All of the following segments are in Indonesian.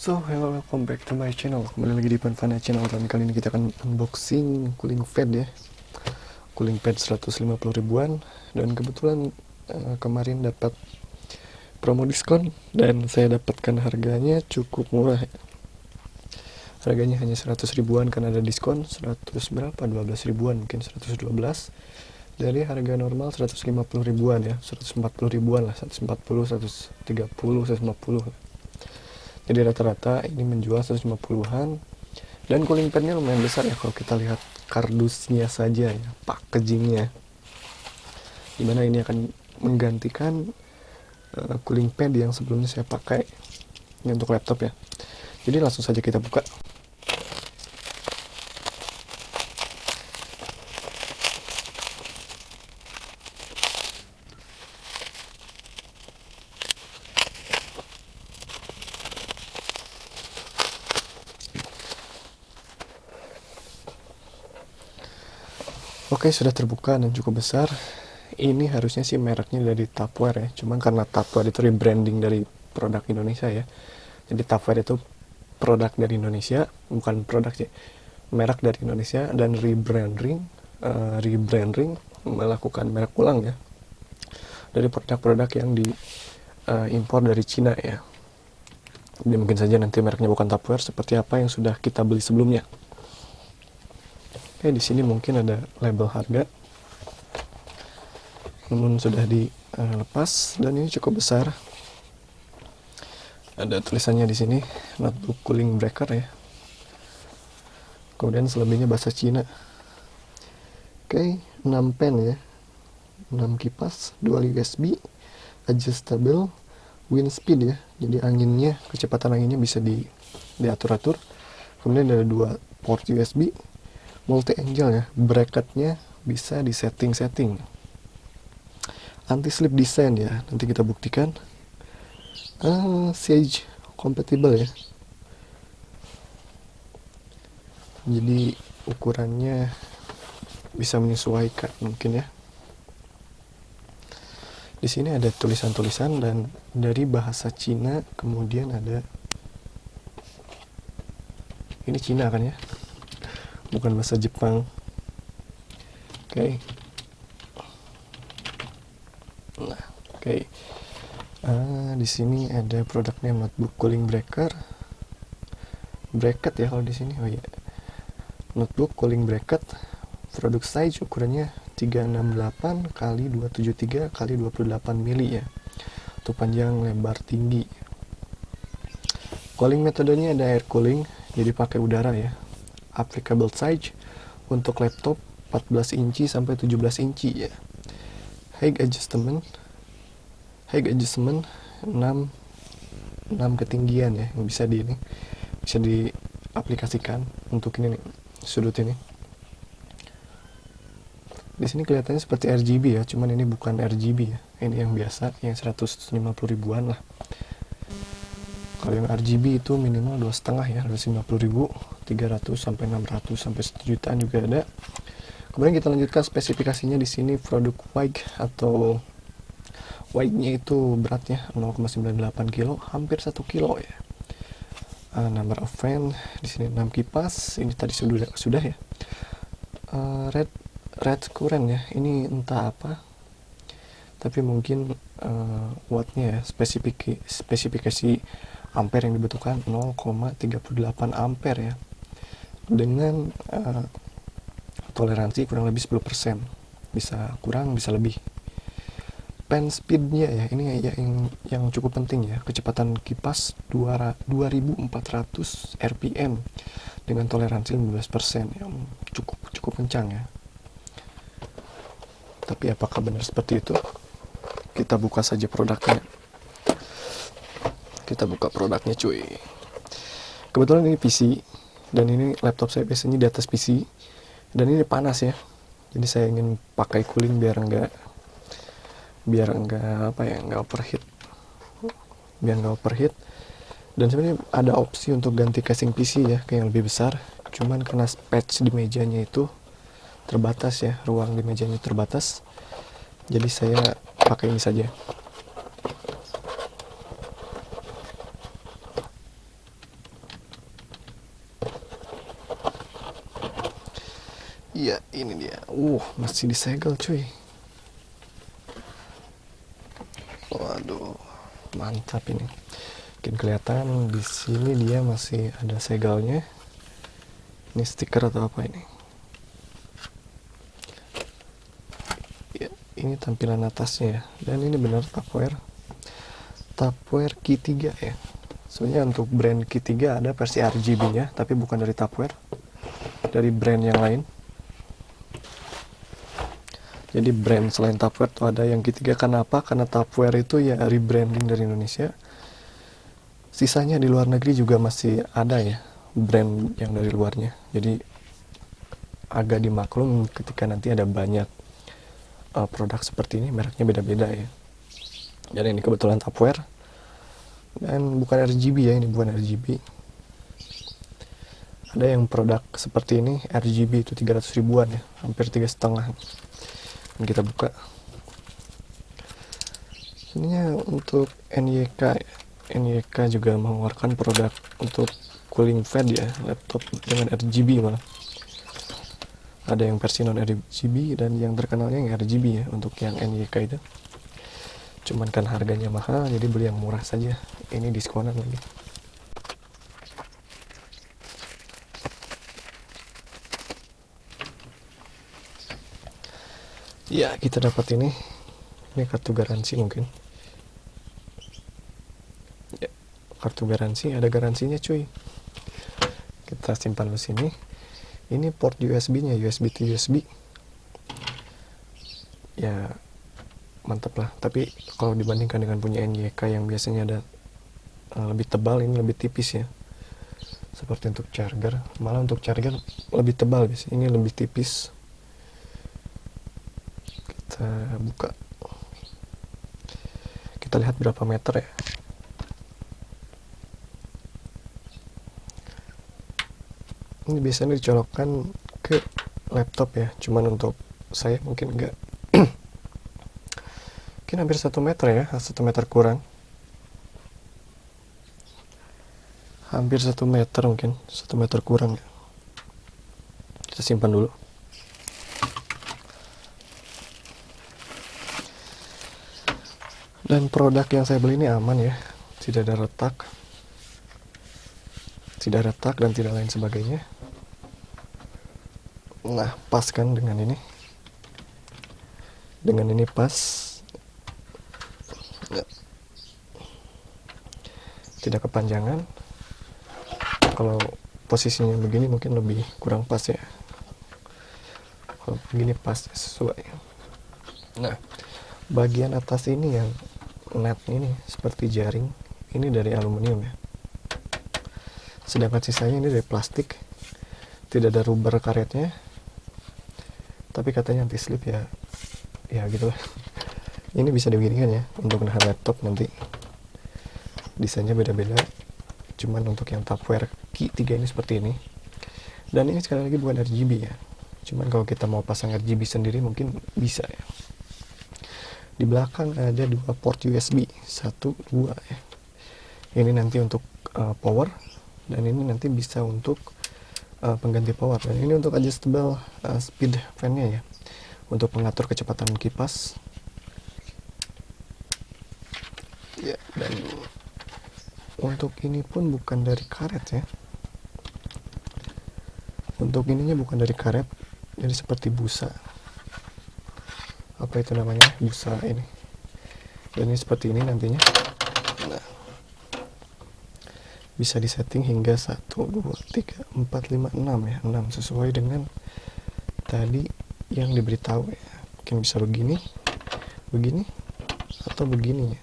So, hello, welcome back to my channel. Kembali lagi di Panfana Channel, dan kali ini kita akan unboxing cooling pad ya. Cooling pad 150 ribuan, dan kebetulan kemarin dapat promo diskon dan saya dapatkan harganya cukup murah ya. Harganya hanya 100 ribuan karena ada diskon 100 berapa? 12 ribuan, mungkin 112. Dari harga normal 150 ribuan ya, 140 ribuan lah, 140, 130, 150. Jadi rata-rata ini menjual 150-an, dan cooling padnya lumayan besar ya kalau kita lihat kardusnya saja ya, packagingnya. Dimana ini akan menggantikan cooling pad yang sebelumnya saya pakai ini untuk laptop ya. Jadi langsung saja kita buka. Oke, sudah terbuka dan cukup besar. Ini harusnya sih mereknya dari Tupperware ya. Cuman karena Tupperware itu rebranding dari produk Indonesia ya. Jadi Tupperware itu produk dari Indonesia, bukan produk sih, merek dari Indonesia, dan rebranding melakukan merek ulang ya dari produk-produk yang diimpor dari Cina ya. Jadi mungkin saja nanti mereknya bukan Tupperware seperti apa yang sudah kita beli sebelumnya. Oke, di sini mungkin ada label harga, namun sudah dilepas, dan ini cukup besar. Ada tulisannya di sini, notebook cooling breaker ya. Kemudian selebihnya bahasa Cina. Oke, 6 pen ya, 6 kipas, dual USB, adjustable, wind speed ya. Jadi anginnya, kecepatan anginnya bisa diatur-atur. Kemudian ada 2 port USB, multi angle ya, bracketnya bisa di setting. Anti slip design ya, nanti kita buktikan. Sage compatible ya, jadi ukurannya bisa menyesuaikan mungkin ya. Di sini ada tulisan-tulisan dan dari bahasa Cina, kemudian ada ini Cina kan ya, bukan bahasa Jepang. Oke. Nah, oke. Di sini ada produknya, notebook cooling bracket ya kalau di sini. Oh iya. Notebook cooling bracket, produk size ukurannya 368 kali 273 kali 28 mili ya. Untuk panjang, lebar, tinggi. Cooling metodenya ada air cooling, jadi pakai udara ya. Applicable size untuk laptop 14 inci sampai 17 inci ya. Height adjustment 6 ketinggian ya, yang bisa diaplikasikan untuk ini nih, sudut ini. Di sini kelihatannya seperti RGB ya, cuman ini bukan RGB ya. Ini yang biasa, yang 150 ribuan lah. Kalau yang RGB itu minimal 2,5 ya, 250 ribu, 300 sampai 600 sampai 1 jutaan juga ada. Kemudian kita lanjutkan spesifikasinya. Di sini produk weight atau weight-nya itu beratnya 0,98 kilo, hampir 1 kilo ya. Number of fan di sini 6 kipas, ini tadi sudah ya. Red current ya, ini entah apa, tapi mungkin wattnya ya, spesifikasi ampere yang dibutuhkan 0,38 ampere ya, dengan toleransi kurang lebih 10%, bisa kurang bisa lebih. Pen speednya ya, ini yang cukup penting ya, kecepatan kipas 2400 rpm dengan toleransi 15%, yang cukup kencang ya. Tapi apakah benar seperti itu? Kita buka saja produknya. Kita buka produknya cuy. Kebetulan ini PC, dan ini laptop saya biasanya di atas PC, dan ini panas ya. Jadi saya ingin pakai cooling biar enggak overheat. Dan sebenarnya ada opsi untuk ganti casing PC ya, kayak yang lebih besar. Cuman karena space di mejanya itu terbatas ya, ruang di mejanya terbatas, jadi saya pakai ini saja. Masih disegel cuy. Waduh, mantap ini. Mungkin kelihatan di sini dia masih ada segelnya. Ini stiker atau apa ini? Ya, ini tampilan atasnya ya. Dan ini benar Tupperware Key 3 ya. Sebenarnya untuk brand Key 3 ada versi RGB-nya, tapi bukan dari Tupperware, dari brand yang lain. Jadi brand selain Tupperware tuh ada yang Key 3. Kenapa? Karena Tupperware itu ya rebranding dari Indonesia. Sisanya di luar negeri juga masih ada ya brand yang dari luarnya. Jadi agak dimaklum ketika nanti ada banyak produk seperti ini, mereknya beda-beda ya. Jadi ini kebetulan Tupperware dan bukan RGB ya, ini bukan RGB. Ada yang produk seperti ini RGB itu 300 ribuan ya, hampir 3,5. Dan kita buka. Ininya untuk NYK ya. NYK juga mengeluarkan produk untuk cooling fan ya, laptop dengan RGB malah. Ada yang versi non RGB dan yang terkenalnya yang RGB ya untuk yang NYK itu. Cuman kan harganya mahal, jadi beli yang murah saja. Ini diskonan lagi. Ya, kita dapat ini. Ini kartu garansi mungkin. Ya, kartu garansi, ada garansinya cuy. Kita simpan di sini. Ini port USB-nya, USB to USB. Ya, mantap lah. Tapi kalau dibandingkan dengan punya NYK yang biasanya ada lebih tebal, ini lebih tipis ya. Seperti untuk charger, malah untuk charger lebih tebal guys. Ini lebih tipis. Kita buka. Kita lihat berapa meter ya. Ini biasanya dicolokkan ke laptop ya, cuman untuk saya mungkin enggak. Mungkin hampir 1 meter ya, 1 meter kurang. Hampir 1 meter mungkin, 1 meter kurang ya. Kita simpan dulu. Dan produk yang saya beli ini aman ya, tidak ada retak. Tidak retak dan tidak lain sebagainya. Nah, pas kan dengan ini. Dengan ini pas. Tidak kepanjangan. Kalau posisinya begini mungkin lebih kurang pas ya. Kalau begini pas sesuai. Nah, bagian atas ini yang net ini seperti jaring, ini dari aluminium ya. Sedangkan sisanya ini dari plastik. Tidak ada rubber karetnya. Tapi katanya anti slip ya. Ya gitu lah. Ini bisa dibeginikan ya untuk nahan laptop nanti. Desainnya beda-beda. Cuman untuk yang Tupperware Key 3 ini seperti ini. Dan ini sekali lagi bukan RGB ya. Cuman kalau kita mau pasang RGB sendiri mungkin bisa ya. Di belakang ada 2 port USB, 1, 2 ya. Ini nanti untuk power, dan ini nanti bisa untuk pengganti power. Dan ini untuk adjustable speed fan-nya ya, untuk mengatur kecepatan kipas. Ya, dan untuk ini pun bukan dari karet ya. Untuk ininya bukan dari karet, jadi seperti busa. Apa itu namanya? Busa ini. Dan ini seperti ini nantinya. Nah, bisa disetting hingga 1, 2, 3, 4, 5, 6 ya. 6 sesuai dengan tadi yang diberitahu ya. Mungkin bisa begini, begini, atau begini ya.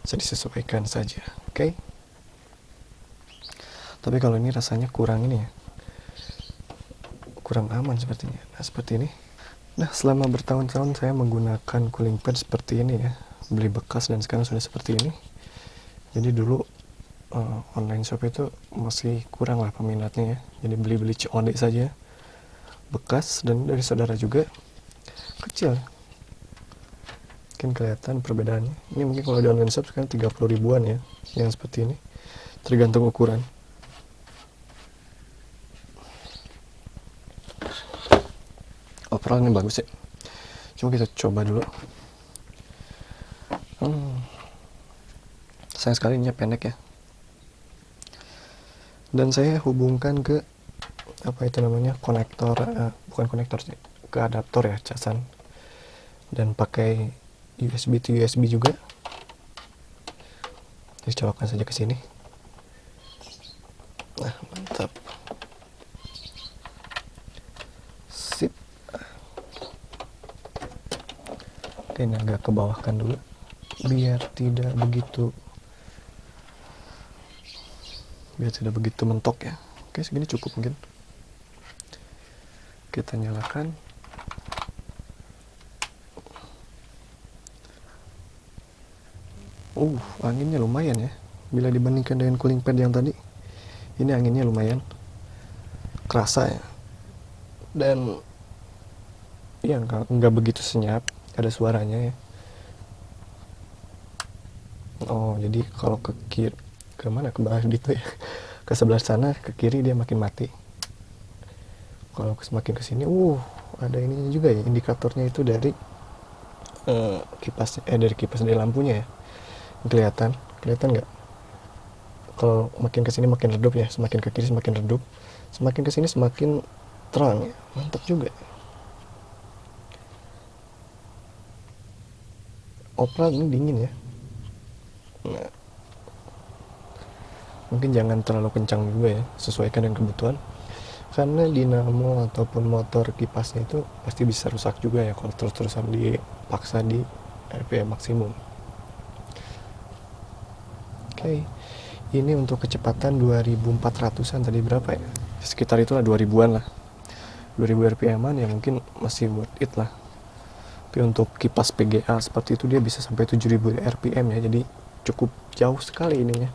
Bisa disesuaikan saja. Oke. Tapi kalau ini rasanya kurang ini ya. Kurang aman sepertinya. Nah, seperti ini. Nah, selama bertahun-tahun saya menggunakan cooling pad seperti ini ya. Beli bekas dan sekarang sudah seperti ini. Jadi dulu online shop itu masih kurang lah peminatnya ya. Jadi beli-beli COD saja. Bekas dan dari saudara juga kecil. Mungkin kelihatan perbedaannya. Ini mungkin kalau di online shop sekarang 30 ribuan ya. Yang seperti ini. Tergantung ukuran. Overall ini bagus ya, cuma kita coba dulu. Sayang sekali ini pendek ya, dan saya hubungkan ke apa itu namanya, konektor, bukan konektor sih, ke adaptor ya, casan, dan pakai USB to USB juga. Kita colokkan saja ke sini. Nah, mantap. Sip. Oke, ini agak ke bawahkan dulu biar tidak begitu mentok ya. Oke, segini cukup mungkin. Kita nyalakan. Anginnya lumayan ya. Bila dibandingkan dengan cooling pad yang tadi, ini anginnya lumayan kerasa ya. Dan ya nggak begitu senyap, ada suaranya ya. Jadi kalau ke kiri, ke mana, ke bawah gitu ya, ke sebelah sana, ke kiri dia makin mati. Kalau semakin ke sini, ada ininya juga ya, indikatornya itu dari dari lampunya ya. Kelihatan nggak? Kalau makin ke sini makin redup ya, semakin ke kiri semakin redup, semakin ke sini semakin terang ya. Mantap juga. Opera ini dingin ya. Nah, mungkin jangan terlalu kencang juga ya, sesuaikan dengan kebutuhan, karena dinamo ataupun motor kipasnya itu pasti bisa rusak juga ya kalau terus-terusan dipaksa di RPM maksimum. Oke, ini untuk kecepatan 2400-an tadi berapa ya, sekitar itulah 2000-an lah, 2000 RPM-an ya, mungkin masih worth it lah. Tapi untuk kipas PGA seperti itu dia bisa sampai 7000 RPM ya, jadi cukup jauh sekali ininya,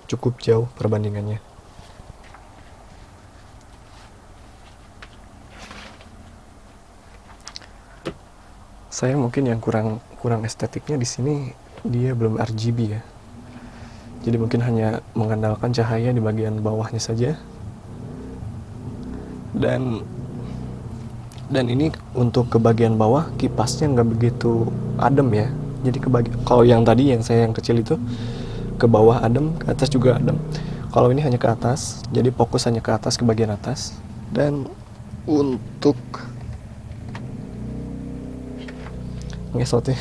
cukup jauh perbandingannya. Saya mungkin yang kurang estetiknya di sini, dia belum RGB ya, jadi mungkin hanya mengandalkan cahaya di bagian bawahnya saja. Dan ini untuk ke bagian bawah kipasnya nggak begitu adem ya, jadi kalau yang tadi yang saya yang kecil itu ke bawah adem, ke atas juga adem. Kalau ini hanya ke atas, jadi fokus hanya ke atas, ke bagian atas. Dan untuk ngesotnya,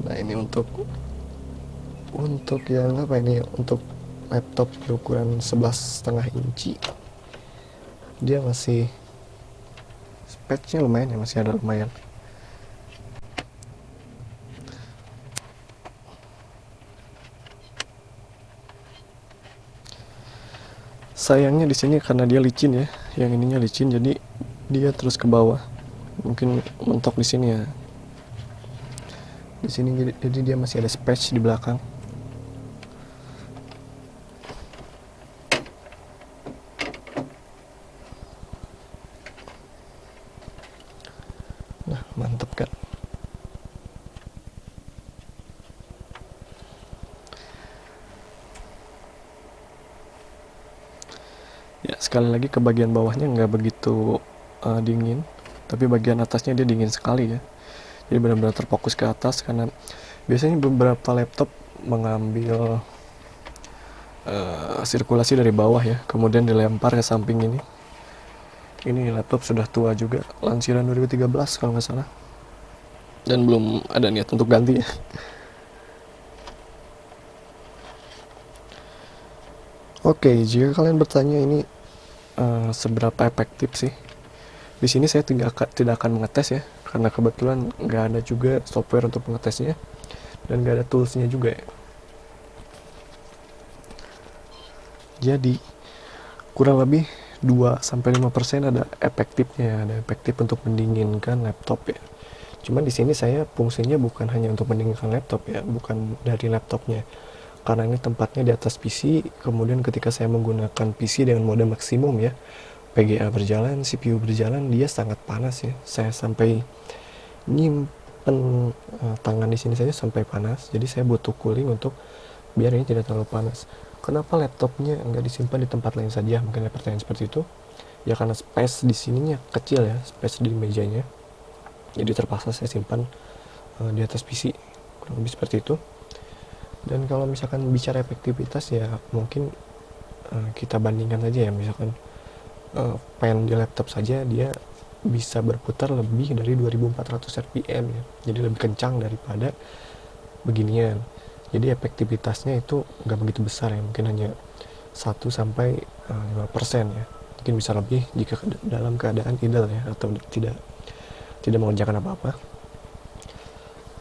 nah ini untuk yang apa ini, untuk laptop berukuran 11,5 inci, dia masih patchnya lumayan ya, masih ada lumayan. Sayangnya di sini karena dia licin ya, yang ininya licin, jadi dia terus ke bawah, mungkin mentok di sini ya. Di sini jadi dia masih ada patch di belakang. Nah, mantep kan. Ya, sekali lagi ke bagian bawahnya nggak begitu dingin, tapi bagian atasnya dia dingin sekali ya. Jadi benar-benar terfokus ke atas, karena biasanya beberapa laptop mengambil sirkulasi dari bawah ya, kemudian dilempar ke samping ini. Ini laptop sudah tua juga, lansiran 2013 kalau nggak salah, dan belum ada niat untuk ganti ya. Oke, jika kalian bertanya ini seberapa efektif sih, di sini saya tidak akan mengetes ya, karena kebetulan nggak ada juga software untuk mengetesnya, dan nggak ada toolsnya juga ya. Jadi kurang lebih 2-5% ada efektifnya, ada efektif untuk mendinginkan laptop ya. Cuman di sini saya fungsinya bukan hanya untuk mendinginkan laptop ya, bukan dari laptopnya, karena ini tempatnya di atas PC. Kemudian ketika saya menggunakan PC dengan mode maksimum ya, PGA berjalan, CPU berjalan, dia sangat panas ya. Saya sampai nyimpen tangan di sini saja sampai panas. Jadi saya butuh cooling untuk biar ini tidak terlalu panas. Kenapa laptopnya nggak disimpan di tempat lain saja? Mungkin ada pertanyaan seperti itu. Ya karena space di sininya kecil ya, space di mejanya, jadi terpaksa saya simpan di atas PC, kurang lebih seperti itu. Dan kalau misalkan bicara efektivitas ya mungkin kita bandingkan aja ya, misalkan pen di laptop saja dia bisa berputar lebih dari 2400 rpm ya, jadi lebih kencang daripada beginian. Jadi efektivitasnya itu nggak begitu besar ya, mungkin hanya 1-5% ya, mungkin bisa lebih jika dalam keadaan idle ya, atau tidak mengerjakan apa-apa.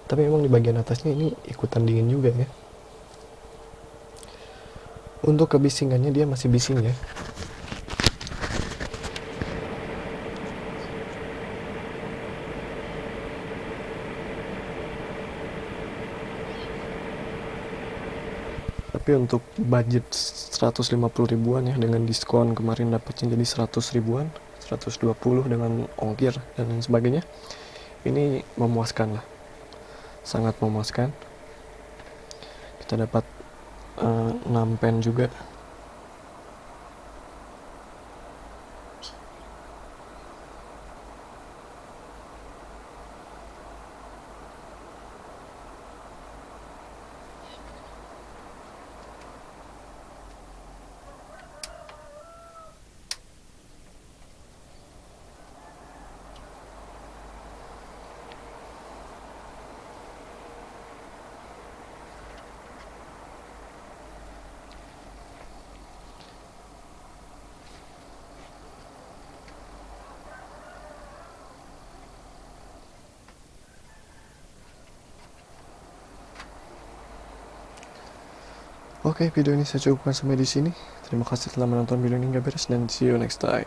Tapi memang di bagian atasnya ini ikutan dingin juga ya. Untuk kebisingannya dia masih bising ya. Tapi untuk budget 150 ribuan ya, dengan diskon kemarin dapatnya jadi 100 ribuan, 120 dengan ongkir dan lain sebagainya, ini memuaskan lah, sangat memuaskan. Kita dapat 6 pen juga. Oke, video ini saya cukupkan sampai di sini. Terima kasih telah menonton video ini, nggak beres, dan see you next time.